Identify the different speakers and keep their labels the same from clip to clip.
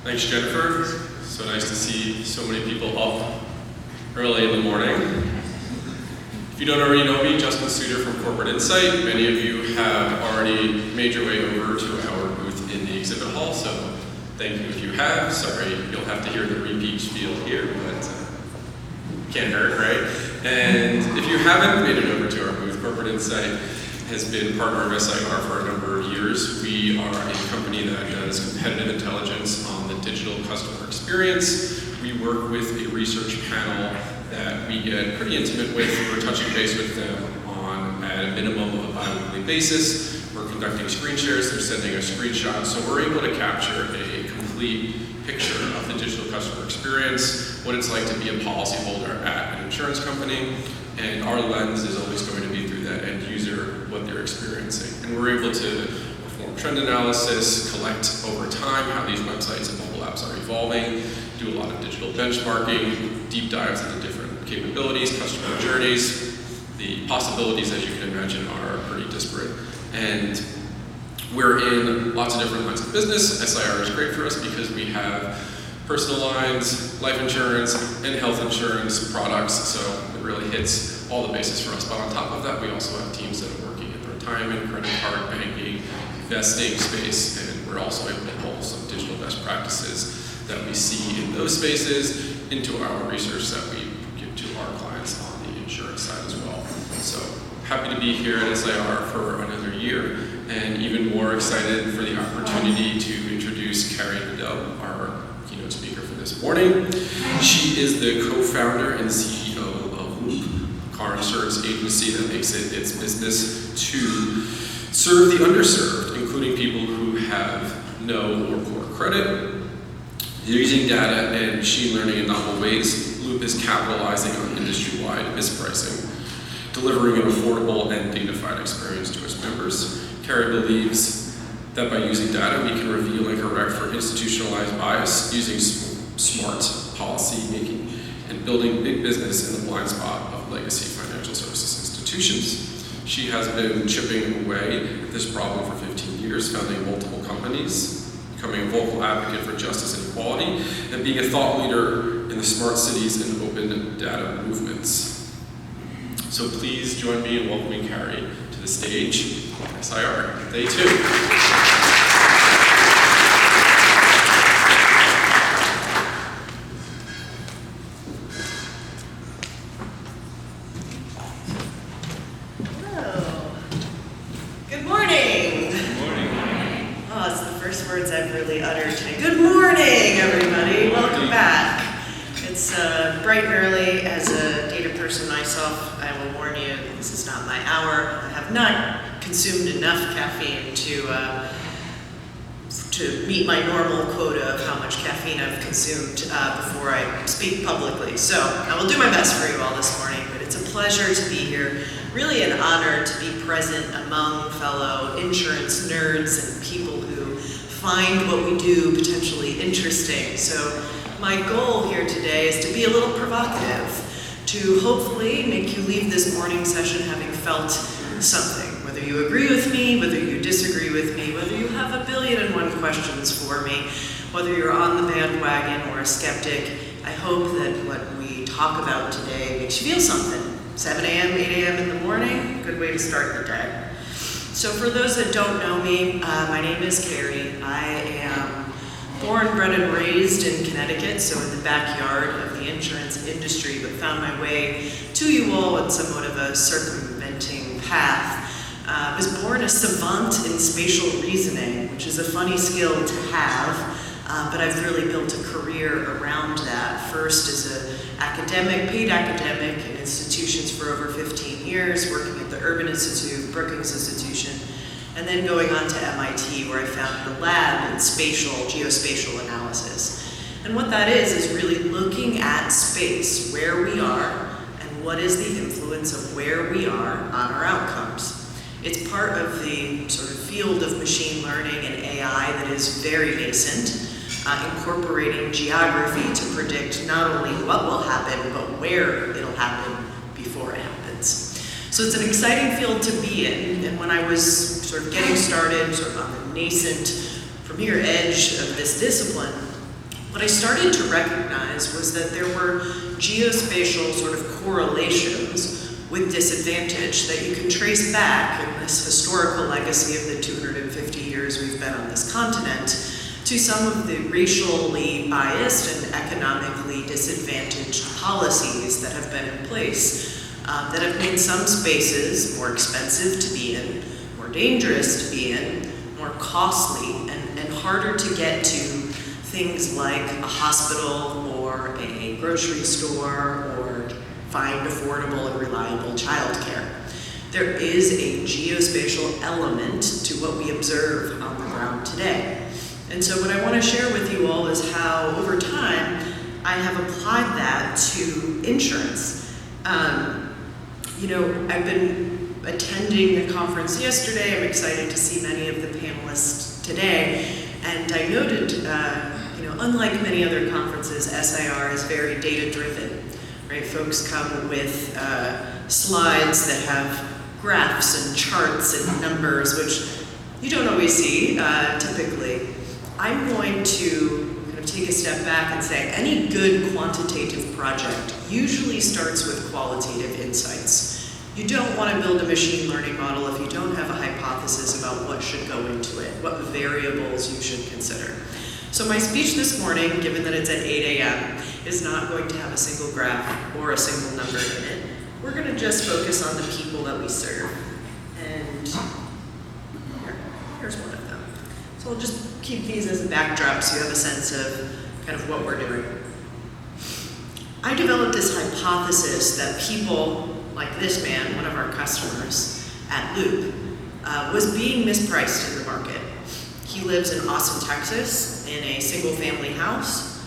Speaker 1: Thanks, Jennifer. So nice to see so many people up early in the morning. If you don't already know me, Justin Suter from Corporate Insight. Many of you have already made your way over to our booth in the exhibit hall, so thank you if you have. Sorry, you'll have to hear the repeat spiel here, but can't hurt, right? And if you haven't made it over to our booth, Corporate Insight has been a partner of SIR for a number of years. We are a company that does competitive intelligence on the digital customer experience. We work with a research panel that we get pretty intimate with. We're touching base with them on at a minimum of a bi-weekly basis. We're conducting screen shares. They're sending us screenshots. So we're able to capture a complete picture of the digital customer experience, what it's like to be a policyholder at an insurance company, and our lens is always going to be through that end user, what they're experiencing. And we're able to perform trend analysis, collect over time how these websites and mobile apps are evolving, do a lot of digital benchmarking, deep dives into different capabilities, customer journeys. The possibilities, as you can imagine, are pretty disparate. And we're in lots of different lines of business. SIR is great for us because we have personal lines, life insurance, and health insurance products, so it really hits all the bases for us. But on top of that, we also have teams that are working in the retirement, credit card, banking, investing space, and we're also able to pull some digital best practices that we see in those spaces into our research that we give to our clients on the insurance side as well. So happy to be here at SIR for another year, and even more excited for the opportunity to introduce Carrie Liddell, our keynote speaker for this morning. She is the co-founder and CEO of Loop, a car insurance agency that makes it its business to serve the underserved, including people who have no or poor credit. Using data and machine learning in novel ways, Loop is capitalizing on industry-wide mispricing, delivering an affordable and dignified experience to its members. Carrie believes that by using data, we can reveal and correct for institutionalized bias using smart policy making and building big business in the blind spot of legacy financial services institutions. She has been chipping away at this problem for 15 years, founding multiple companies, becoming a vocal advocate for justice and equality, and being a thought leader in the smart cities and open data movements. So please join me in welcoming Carrie to the stage. SIR, Day 2.
Speaker 2: Hello. Good morning.
Speaker 1: Good morning.
Speaker 2: Oh, it's the first words I've really uttered today. Good morning, everybody. Welcome back. It's bright and early. As a data person myself, I will warn you, this is not my hour. I have not consumed enough caffeine to meet my normal quota of how much caffeine I've consumed before I speak publicly. So I will do my best for you all this morning, but it's a pleasure to be here. Really an honor to be present among fellow insurance nerds and people who find what we do potentially interesting. So my goal here today is to be a little provocative, to hopefully make you leave this morning session having felt something. Whether you agree with me, whether you disagree with me, whether you have 1,000,000,001 questions for me, whether you're on the bandwagon or a skeptic, I hope that what we talk about today makes you feel something. 7 a.m., 8 a.m. in the morning, good way to start the day. So for those that don't know me, my name is Carrie. I am born, bred, and raised in Connecticut, so in the backyard of the insurance industry, but found my way to you all on somewhat of a circumventing path. I was born a savant in spatial reasoning, which is a funny skill to have, but I've really built a career around that. First as an academic, paid academic in institutions for over 15 years, working at the Urban Institute, Brookings Institution, and then going on to MIT, where I founded a lab in geospatial analysis. And what that is really looking at space, where we are, and what is the influence of where we are on our outcomes. It's part of the sort of field of machine learning and AI that is very nascent, incorporating geography to predict not only what will happen, but where it'll happen before it happens. So it's an exciting field to be in, and when I was sort of getting started, sort of on the nascent premier edge of this discipline, what I started to recognize was that there were geospatial sort of correlations with disadvantage that you can trace back in this historical legacy of the 250 years we've been on this continent to some of the racially biased and economically disadvantaged policies that have been in place that have made some spaces more expensive to be in, more dangerous to be in, more costly, and harder to get to things like a hospital or a grocery store or find affordable and reliable childcare. There is a geospatial element to what we observe on the ground today. And so what I want to share with you all is how, over time, I have applied that to insurance. I've been attending the conference yesterday. I'm excited to see many of the panelists today. And I noted, unlike many other conferences, SIR is very data-driven, right? Folks come with slides that have graphs and charts and numbers, which you don't always see typically. I'm going to kind of take a step back and say any good quantitative project usually starts with qualitative insights. You don't want to build a machine learning model if you don't have a hypothesis about what should go into it, what variables you should consider. So my speech this morning, given that it's at 8 a.m., is not going to have a single graph or a single number in it. We're going to just focus on the people that we serve. And here's one of them. So I'll just keep these as a backdrop so you have a sense of kind of what we're doing. I developed this hypothesis that people like this man, one of our customers at Loop, was being mispriced in the market. He lives in Austin, Texas, in a single-family house.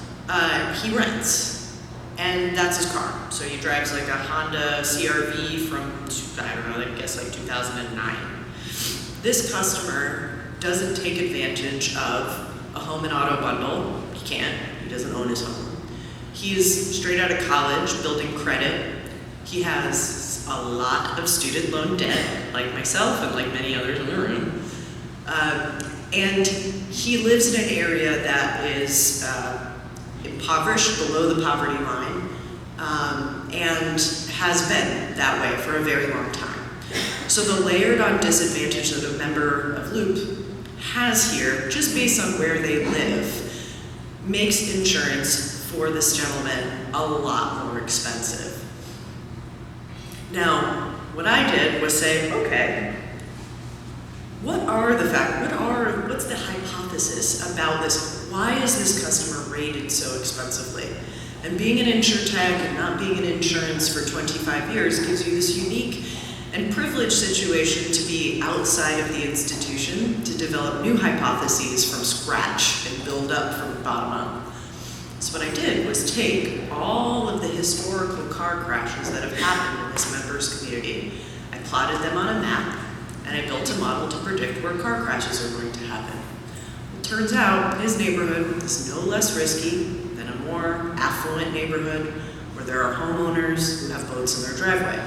Speaker 2: He rents, and that's his car. So he drives like a Honda CR-V from, I guess like 2009. This customer doesn't take advantage of a home and auto bundle. He can't. He doesn't own his home. He's straight out of college, building credit. He has a lot of student loan debt, like myself and like many others in the room. And he lives in an area that is impoverished, below the poverty line, and has been that way for a very long time. So the layered on disadvantage that a member of Loop has here, just based on where they live, makes insurance for this gentleman a lot more expensive. Now, what I did was say, okay, what's the hypothesis about this? Why is this customer rated so expensively? And being an insurtech and not being in insurance for 25 years gives you this unique and privileged situation to be outside of the institution, to develop new hypotheses from scratch and build up from the bottom up. So what I did was take all of the historical car crashes that have happened in this members community, I plotted them on a map, and I built a model to predict where car crashes are going to happen. It turns out his neighborhood is no less risky than a more affluent neighborhood where there are homeowners who have boats in their driveway.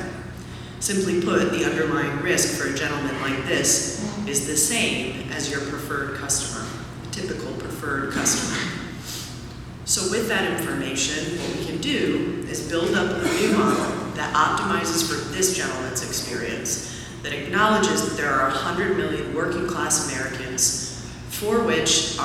Speaker 2: Simply put, the underlying risk for a gentleman like this is the same as your preferred customer, a typical preferred customer. So with that information, what we can do is build up a new model that optimizes for this gentleman's experience, that acknowledges that there are 100 million working class Americans for which our